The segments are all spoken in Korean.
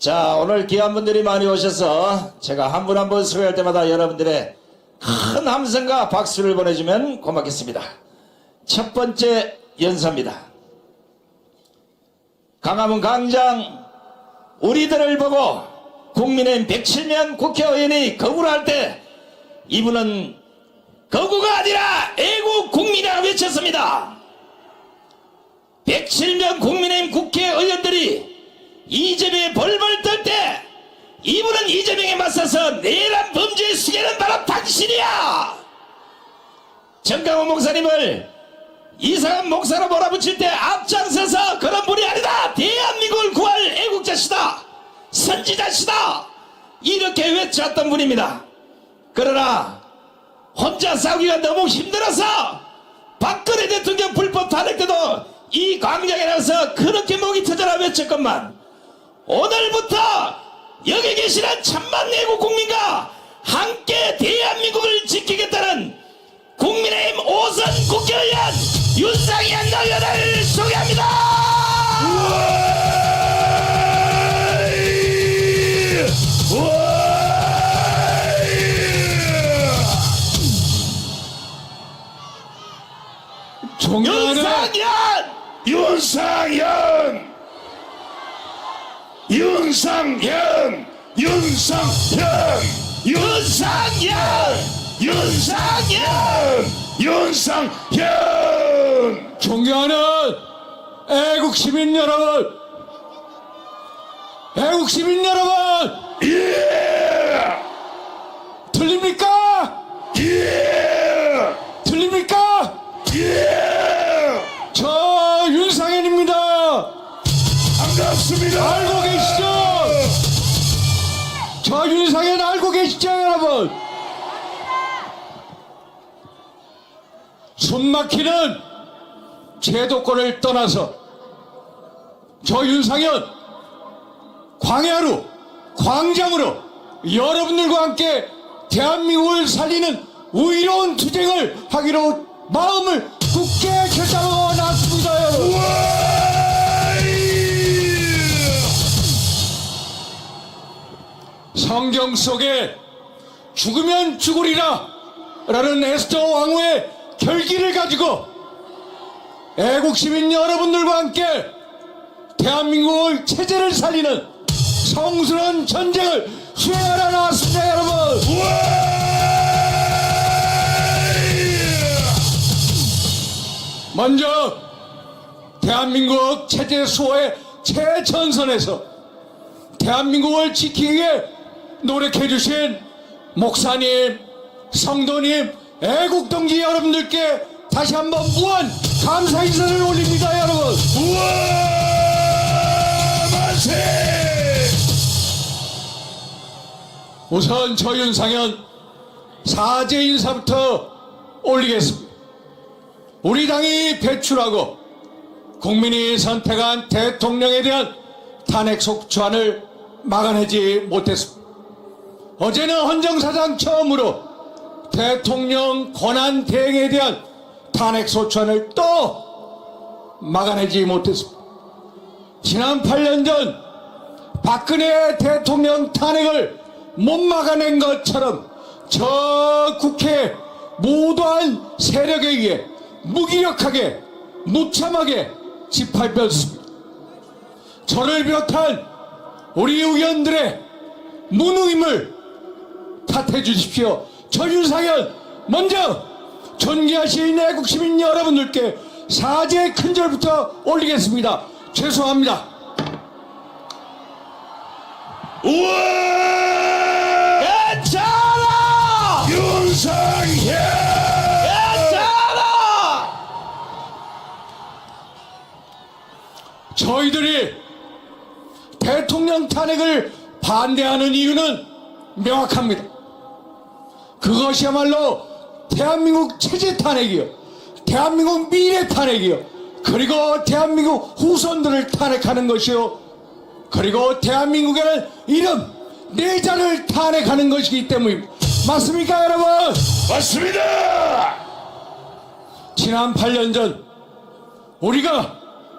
자, 오늘 귀한 분들이 많이 오셔서 제가 한 분 한 분 소개할 때마다 여러분들의 큰 함성과 박수를 보내주면 고맙겠습니다. 첫 번째 연사입니다. 강화문 광장 우리들을 보고 국민의힘 107명 국회의원이 거부를 할 때 이분은 거부가 아니라 애국 국민이라고 외쳤습니다. 107명 국민의힘 국회의원들이 이재명에 벌벌 떨 때 이분은 이재명에 맞서서 내란 범죄의 수괴는 바로 당신이야. 정강훈 목사님을 이상한 목사로 몰아붙일 때 앞장서서 그런 분이 아니다. 대한민국을 구할 애국자시다. 선지자시다. 이렇게 외쳤던 분입니다. 그러나 혼자 싸우기가 너무 힘들어서 박근혜 대통령 불법 탄핵 때도 이 광장에 나와서 그렇게 목이 터져라 외쳤건만 오늘부터 여기 계시는 천만 내국 국민과 함께 대한민국을 지키겠다는 국민의힘 5선 국회의원 윤상현 의원을 소개합니다. 윤상현! 존경하는 애국 시민 여러분, 애국 시민 여러분, 예! 들립니까? 예! 들립니까? 예! 저 윤상현입니다. 반갑습니다. 알고 계시죠? 저 윤상현 알고 계시죠, 여러분? 숨막히는 제도권을 떠나서 저 윤상현 광야로, 광장으로 여러분들과 함께 대한민국을 살리는 의로운 투쟁을 하기로 마음을 굳게 결단하고 나왔습니다, 여러분. 성경 속에 죽으면 죽으리라 라는 에스더 왕후의 결기를 가지고 애국 시민 여러분들과 함께 대한민국의 체제를 살리는 성스러운 전쟁을 수행하러 나왔습니다, 여러분. 먼저 대한민국 체제 수호의 최전선에서 대한민국을 지키기 위해 노력해 주신 목사님, 성도님, 애국동지 여러분들께 다시 한번 무한 감사 인사를 올립니다, 여러분. 만세! 우선 저 윤상현 사죄 인사부터 올리겠습니다. 우리 당이 배출하고 국민이 선택한 대통령에 대한 탄핵 속초안을 막아내지 못했습니다. 어제는 헌정사상 처음으로 대통령 권한 대행에 대한 탄핵 소추안을 또 막아내지 못했습니다. 지난 8년 전 박근혜 대통령 탄핵을 못 막아낸 것처럼 저 국회 모두한 세력에 의해 무기력하게 무참하게 짓밟혔습니다. 저를 비롯한 우리 의원들의 무능임을 탓해 주십시오. 저 윤상현 먼저 존귀하신 애국 시민 여러분들께 사죄의 큰절부터 올리겠습니다. 죄송합니다. 괜찮아! 윤상현! 괜찮아! 저희들이 대통령 탄핵을 반대하는 이유는 명확합니다. 그것이야말로 대한민국 체제 탄핵이요, 대한민국 미래 탄핵이요, 그리고 대한민국 후손들을 탄핵하는 것이요, 그리고 대한민국에는 이름 내자를 탄핵하는 것이기 때문입니다. 맞습니까, 여러분? 맞습니다! 지난 8년 전 우리가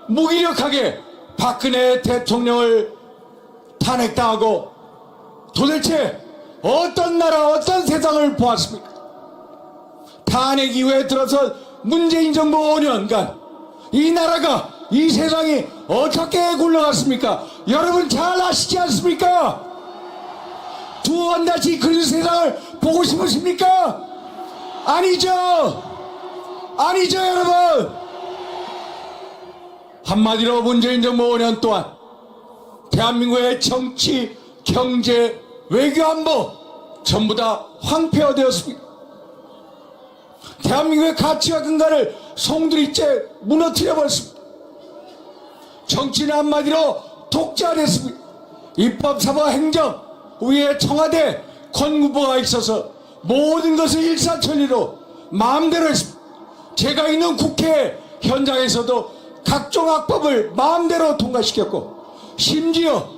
무기력하게 박근혜 대통령을 탄핵당하고 도대체 어떤 나라 어떤 세상을 보았습니까? 탄핵 이후에 들어서 문재인 정부 5년간 이 나라가 이 세상이 어떻게 굴러갔습니까? 여러분 잘 아시지 않습니까? 두 번 다시 그런 세상을 보고 싶으십니까? 아니죠. 아니죠 여러분. 한마디로 문재인 정부 5년 동안 대한민국의 정치, 경제, 외교, 안보 전부 다 황폐화되었습니다. 대한민국의 가치와 근간을 송두리째 무너뜨려 버렸습니다. 정치는 한마디로 독재화됐습니다. 입법, 사법, 행정 위에 청와대, 건국부가 있어서 모든 것을 일사천리로 마음대로 했습니다. 제가 있는 국회 현장에서도 각종 악법을 마음대로 통과시켰고 심지어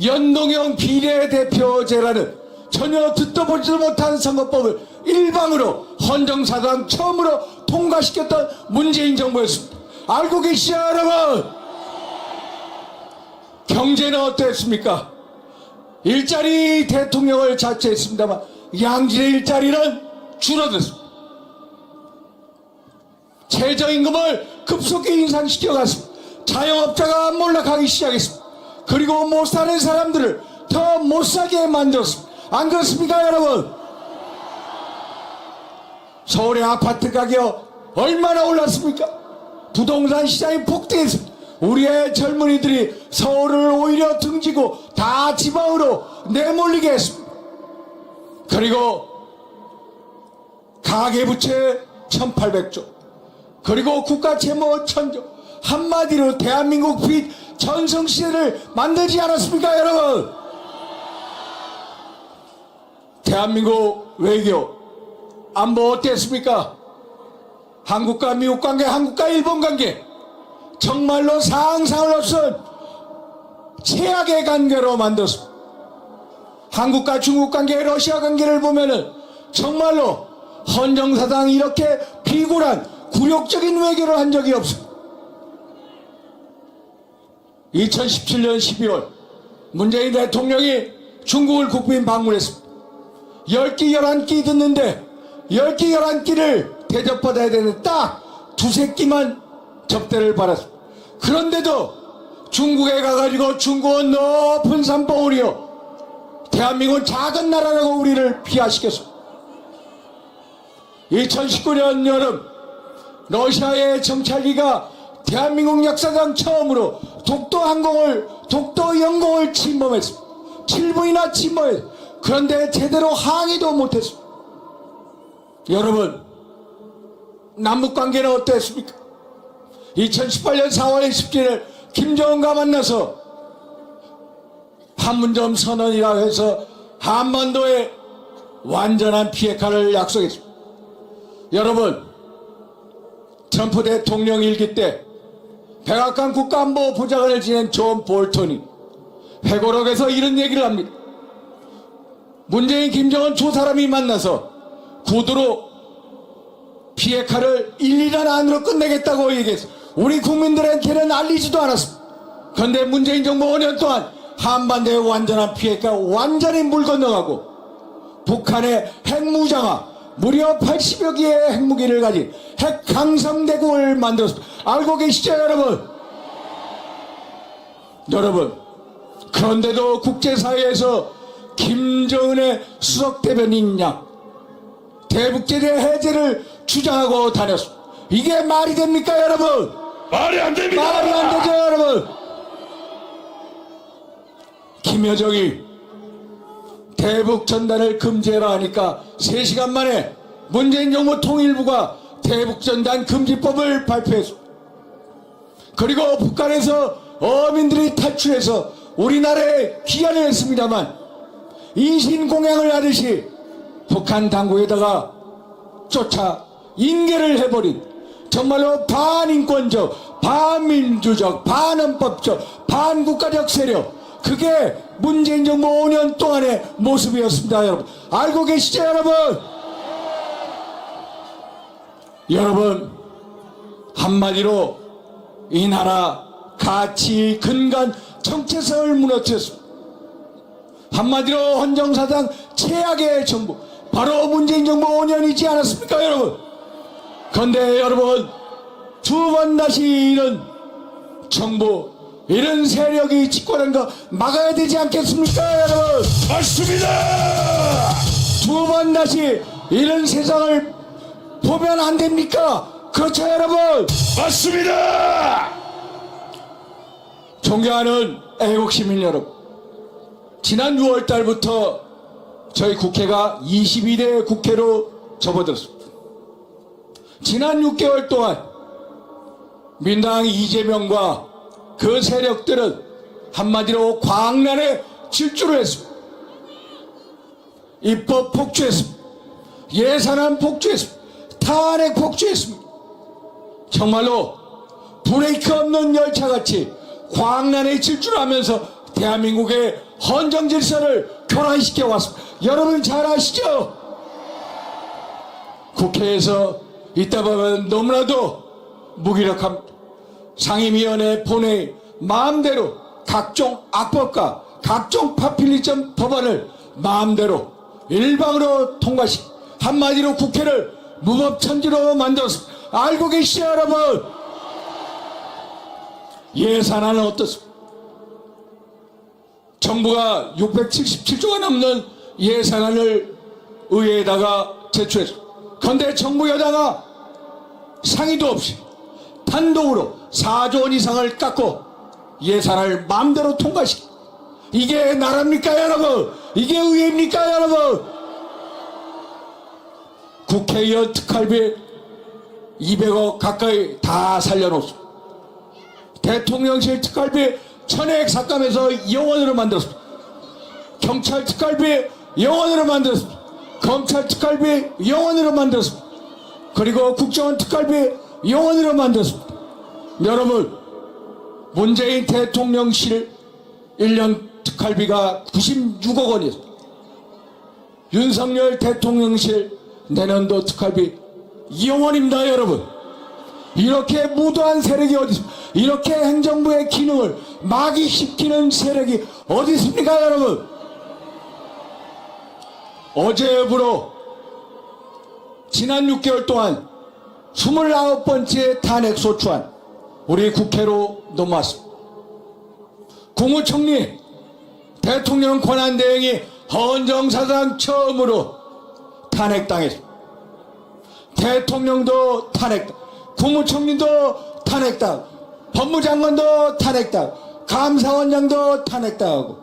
연동형 비례대표제라는 전혀 듣도 보지도 못한 선거법을 일방으로 헌정사상 처음으로 통과시켰던 문재인 정부였습니다. 알고 계시죠 여러분? 경제는 어땠습니까? 일자리 대통령을 자처했습니다만 양질의 일자리는 줄어들었습니다. 최저임금을 급속히 인상시켜갔습니다. 자영업자가 몰락하기 시작했습니다. 그리고 못 사는 사람들을 더 못 사게 만들었습니다. 안 그렇습니까 여러분? 서울의 아파트 가격 얼마나 올랐습니까? 부동산 시장이 폭등했습니다. 우리의 젊은이들이 서울을 오히려 등지고 다 지방으로 내몰리게 했습니다. 그리고 가계부채 1800조, 그리고 국가채무 1000조, 한마디로 대한민국 빚 전성시대를 만들지 않았습니까 여러분? 대한민국 외교 안보 어땠습니까? 한국과 미국 관계, 한국과 일본 관계 정말로 상상을 넘은 최악의 관계로 만들었습니다. 한국과 중국 관계, 러시아 관계를 보면은 정말로 헌정사상 이렇게 비굴한 굴욕적인 외교를 한 적이 없습니다. 2017년 12월 문재인 대통령이 중국을 국빈 방문했습니다. 10끼 11끼 듣는데 10끼 11끼를 대접받아야 되는 딱 두세 끼만 접대를 받았습니다. 그런데도 중국에 가가지고 중국은 높은 산봉우리요, 대한민국은 작은 나라라고 우리를 비하시켰습니다. 2019년 여름 러시아의 정찰기가 대한민국 역사상 처음으로 독도 영공을 침범했습니다. 7분이나 침범했습니다. 그런데 제대로 항의도 못했습니다. 여러분, 남북관계는 어땠습니까? 2018년 4월 27일 김정은과 만나서 판문점 선언이라고 해서 한반도에 완전한 비핵화를 약속했습니다. 여러분, 트럼프 대통령 일기 때 백악관 국가안보보좌관을 지낸 존 볼턴이 회고록에서 이런 얘기를 합니다. 문재인, 김정은 두 사람이 만나서 구두로 비핵화를 1, 2년 안으로 끝내겠다고 얘기했어요. 우리 국민들한테는 알리지도 않았습니다. 그런데 문재인 정부 5년 동안 한반도의 완전한 비핵화 완전히 물 건너가고 북한의 핵무장화, 무려 80여 개의 핵무기를 가진 핵강성대국을 만들었습니다. 알고 계시죠 여러분? 여러분, 그런데도 국제사회에서 김정은의 수석대변인 양 대북제재 해제를 주장하고 다녔습니다. 이게 말이 됩니까 여러분? 말이 안 됩니다. 말이 안 되죠 여러분? 김여정이 대북 전단을 금지해라 하니까 3시간 만에 문재인 정부 통일부가 대북 전단 금지법을 발표했습니다. 그리고 북한에서 어민들이 탈출해서 우리나라에 귀환을 했습니다만 인신공양을 하듯이 북한 당국에다가 쫓아 인계를 해버린 정말로 반인권적, 반민주적, 반헌법적, 반국가적 세력, 그게 문재인 정부 5년 동안의 모습이었습니다. 여러분 알고 계시죠 여러분? 여러분, 한마디로 이 나라 가치, 근간, 정체성을 무너뜨렸습니다. 한마디로 헌정사상 최악의 정부, 바로 문재인 정부 5년이지 않았습니까 여러분? 그런데 여러분, 두 번 다시 이런 정부, 이런 세력이 집권한 거 막아야 되지 않겠습니까 여러분? 맞습니다. 두 번 다시 이런 세상을 보면 안 됩니까? 그렇죠 여러분? 맞습니다. 존경하는 애국시민 여러분, 지난 6월 달부터 저희 국회가 22대 국회로 접어들었습니다. 지난 6개월 동안 민당 이재명과 그 세력들은 한마디로 광란에 질주를 했습니다. 입법 폭주했습니다. 예산안 폭주했습니다. 탄핵 폭주했습니다. 정말로 브레이크 없는 열차같이 광란에 질주를 하면서 대한민국의 헌정 질서를 교란시켜 왔습니다. 여러분 잘 아시죠? 국회에서 있다 보면 너무나도 무기력합니다. 상임위원회 본회의 마음대로 각종 악법과 각종 파퓰리즘 법안을 마음대로 일방으로 통과시키, 한마디로 국회를 무법천지로 만들었습니다. 알고 계시죠 여러분? 예산안은 어떻습니까? 정부가 677조가 넘는 예산안을 의회에다가 제출했습니다. 그런데 정부 여당은 상의도 없이 단독으로 4조 원 이상을 깎고 예산을 마음대로 통과시키, 이게 나라입니까 여러분? 이게 의회입니까 여러분? 국회의원 특활비 200억 가까이 다 살려놓습니다. 대통령실 특활비 천액 삭감해서 영원으로 만들었습니다. 경찰 특활비 영원으로 만들었습니다. 검찰 특활비 영원으로 만들었습니다. 그리고 국정원 특활비 영원으로 만들었습니다. 여러분, 문재인 대통령실 1년 특활비가 96억 원이었습니다. 윤석열 대통령실 내년도 특활비 2억 원입니다 여러분. 이렇게 무도한 세력이 어디 있습니까? 이렇게 행정부의 기능을 마귀시키는 세력이 어디 있습니까 여러분? 어제부로 지난 6개월 동안 29번째 탄핵소추안 우리 국회로 넘어왔습니다. 국무총리, 대통령 권한대행이 헌정사상 처음으로 탄핵당했습니다. 대통령도 탄핵당, 국무총리도 탄핵당, 법무장관도 탄핵당, 감사원장도 탄핵당하고,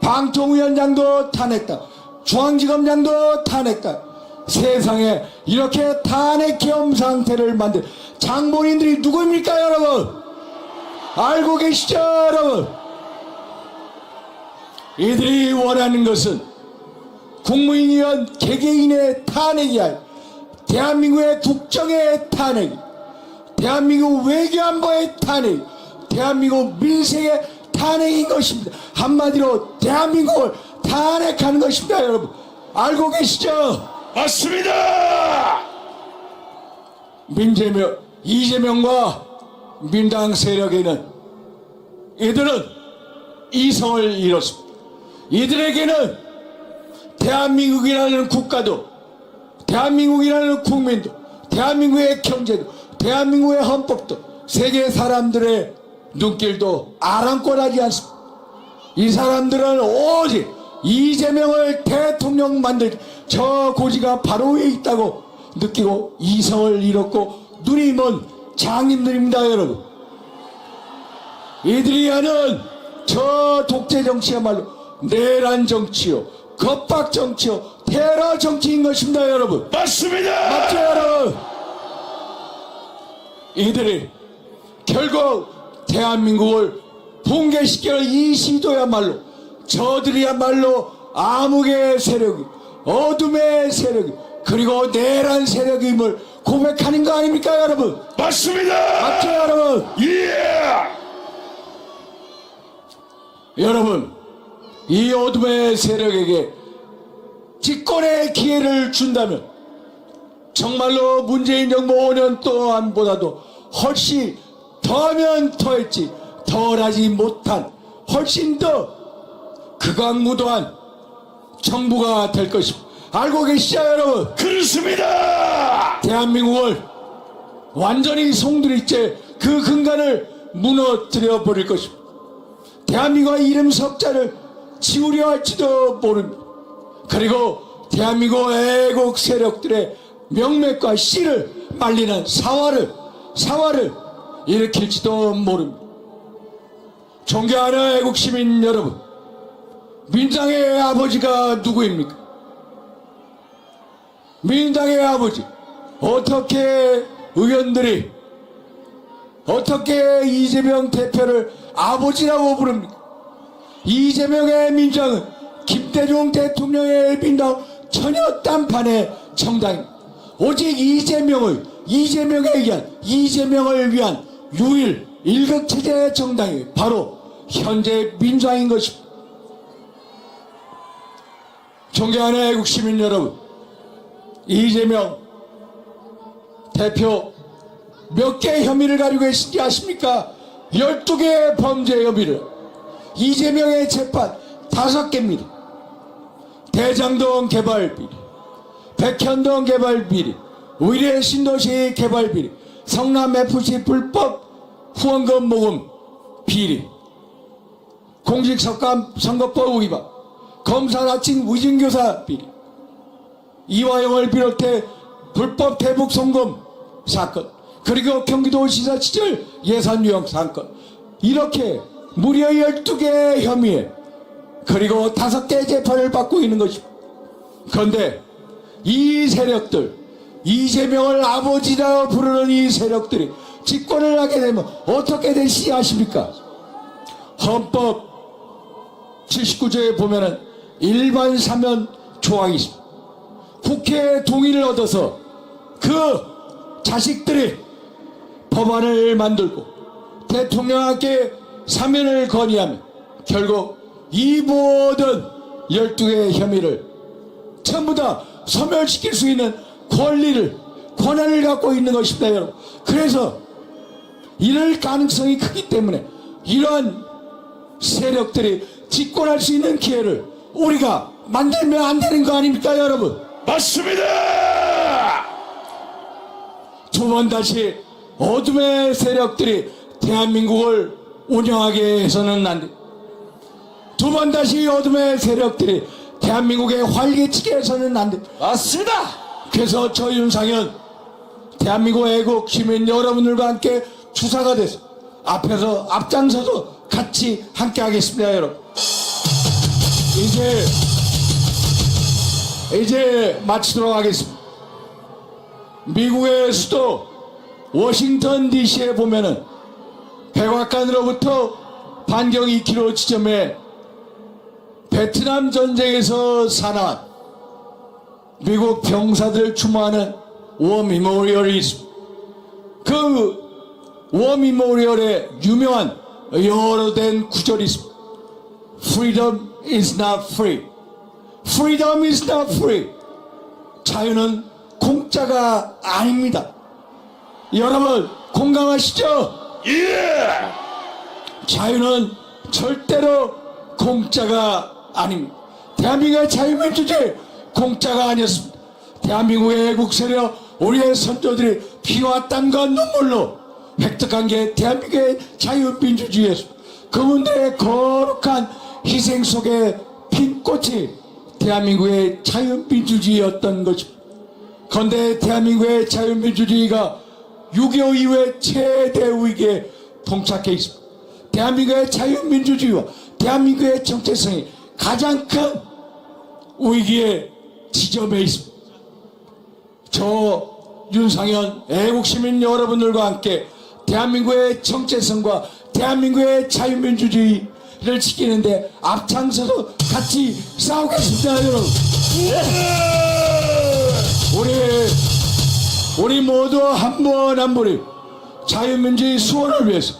방통위원장도 탄핵당, 중앙지검장도 탄핵당. 세상에 이렇게 탄핵 겸 상태를 만든 장본인들이 누구입니까 여러분? 알고 계시죠 여러분? 이들이 원하는 것은 국무위원 개개인의 탄핵이 아니라 대한민국의 국정의 탄핵, 대한민국 외교안보의 탄핵, 대한민국 민생의 탄핵인 것입니다. 한마디로 대한민국을 탄핵하는 것입니다 여러분. 알고 계시죠? 맞습니다. 이재명과 민당 세력에는 이들은 이성을 잃었습니다. 이들에게는 대한민국이라는 국가도, 대한민국이라는 국민도, 대한민국의 경제도, 대한민국의 헌법도, 세계 사람들의 눈길도 아랑곳하지 않습니다. 이 사람들은 오직 이재명을 대통령 만들 저 고지가 바로 위에 있다고 느끼고 이성을 잃었고 눈이 먼 장님들입니다 여러분. 이들이 하는 저 독재 정치야말로 내란 정치요, 겁박 정치요, 테러 정치인 것입니다 여러분. 맞습니다. 맞죠 여러분? 이들이 결국 대한민국을 붕괴시키는 이 시도야말로 저들이야말로 암흑의 세력이, 어둠의 세력이, 그리고 내란 세력임을 고백하는 거 아닙니까 여러분? 맞습니다. 맞죠 여러분? 예. 여러분, 이 어둠의 세력에게 집권의 기회를 준다면 정말로 문재인 정부 5년 동안보다도 훨씬 더하면 더했지 덜하지 못한 훨씬 더 극악무도한 정부가 될 것입니다. 알고 계시죠, 여러분? 그렇습니다. 대한민국을 완전히 송두리째 그 근간을 무너뜨려 버릴 것입니다. 대한민국의 이름 석자를 지우려 할지도 모릅니다. 그리고 대한민국 애국 세력들의 명맥과 씨를 말리는 사화를 일으킬지도 모릅니다. 존경하는 애국 시민 여러분, 민주당의 아버지가 누구입니까? 민주당의 아버지, 어떻게 의원들이 어떻게 이재명 대표를 아버지라고 부릅니까? 이재명의 민주당은 김대중 대통령의 민주당 전혀 딴판의 정당입니다. 오직 이재명을 위한 유일 일극체제의 정당이 바로 현재 민주당인 것입니다. 존경하는 애국 시민 여러분, 이재명 대표 몇 개 혐의를 가지고 계신지 아십니까? 12개의 범죄 혐의를. 이재명의 재판 5개입니다. 대장동 개발 비리, 백현동 개발 비리, 의뢰 신도시 개발 비리, 성남 FC 불법 후원금 모금 비리, 공직선거법 위반, 검사 나친 위증교사 비리, 이화영을 비롯해 불법 대북 송금 사건, 그리고 경기도지사 시절 예산 유용 사건, 이렇게 무려 12개의 혐의에 그리고 5개의 재판을 받고 있는 것입니다. 그런데 이 세력들, 이재명을 아버지라고 부르는 이 세력들이 집권을 하게 되면 어떻게 되시지 아십니까? 헌법 79조에 보면은 일반 사면 조항이 있습니다. 국회의 동의를 얻어서 그 자식들이 법안을 만들고 대통령께 사면을 건의하면 결국 이 모든 12개의 혐의를 전부 다 소멸시킬 수 있는 권한을 갖고 있는 것입니다, 여러분. 그래서 이럴 가능성이 크기 때문에 이러한 세력들이 집권할 수 있는 기회를 우리가 만들면 안 되는 거 아닙니까, 여러분? 맞습니다. 두 번 다시 어둠의 세력들이 대한민국을 운영하게 해서는 안 돼. 두 번 다시 어둠의 세력들이 대한민국에 활개치게 해서는 안 돼. 맞습니다. 그래서 저 윤상현 대한민국 애국 시민 여러분들과 함께 주사가 돼서 앞에서 앞장서서 같이 함께 하겠습니다, 여러분. 이제 마치도록 하겠습니다. 미국의 수도 워싱턴 DC에 보면은 백악관으로부터 반경 2km 지점에 베트남 전쟁에서 사나운 미국 병사들을 추모하는 워 미모리얼이 있습니다. 그 워 미모리얼에 유명한 영어로 된 구절이 있습니다. Freedom is not free. Freedom is not free. 자유는 공짜가 아닙니다. 여러분 공감하시죠? 예. 자유는 절대로 공짜가 아닙니다. 대한민국의 자유민주주의 공짜가 아니었습니다. 대한민국의 애국 세력 우리의 선조들이 피와 땀과 눈물로 획득한 게 대한민국의 자유민주주의였습니다. 그분들의 거룩한 희생 속에 핀 꽃이 대한민국의 자유민주주의였던 것입니다. 그런데 대한민국의 자유민주주의가 6.25 이후에 최대 위기에 봉착해 있습니다. 대한민국의 자유민주주의와 대한민국의 정체성이 가장 큰 위기의 지점에 있습니다. 저 윤상현 애국시민 여러분들과 함께 대한민국의 정체성과 대한민국의 자유민주주의를 지키는데 앞장서서 같이 싸우겠습니다, 여러분. 우리 모두 한 분 한 분이 자유민주주의 수호를 위해서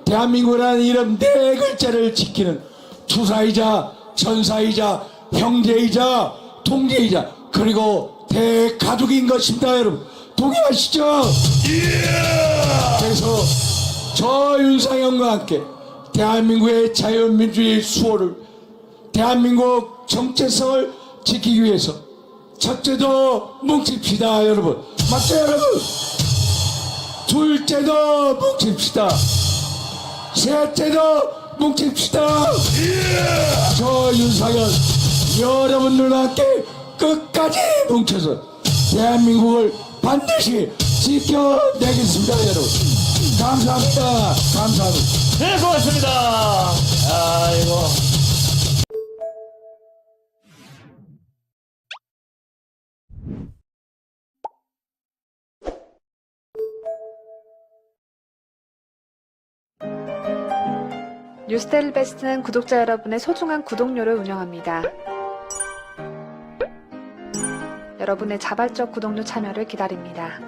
대한민국이라는 이름 4글자를 지키는 투사이자 전사이자 형제이자 동제이자 그리고 대가족인 것입니다, 여러분. 동의하시죠? 그래서 저 윤상현과 함께 대한민국의 자유민주주의 수호를 대한민국 정체성을 지키기 위해서 첫째도 뭉칩시다 여러분. 맞죠 여러분? 둘째도 뭉칩시다. 셋째도 뭉칩시다. 저 윤석열 여러분들과 함께 끝까지 뭉쳐서 대한민국을 반드시 지켜내겠습니다 여러분. 감사합니다. 감사합니다. 네, 고맙습니다. 아이고. 뉴스데일리 베스트는 구독자 여러분의 소중한 구독료를 운영합니다. 여러분의 자발적 구독료 참여를 기다립니다.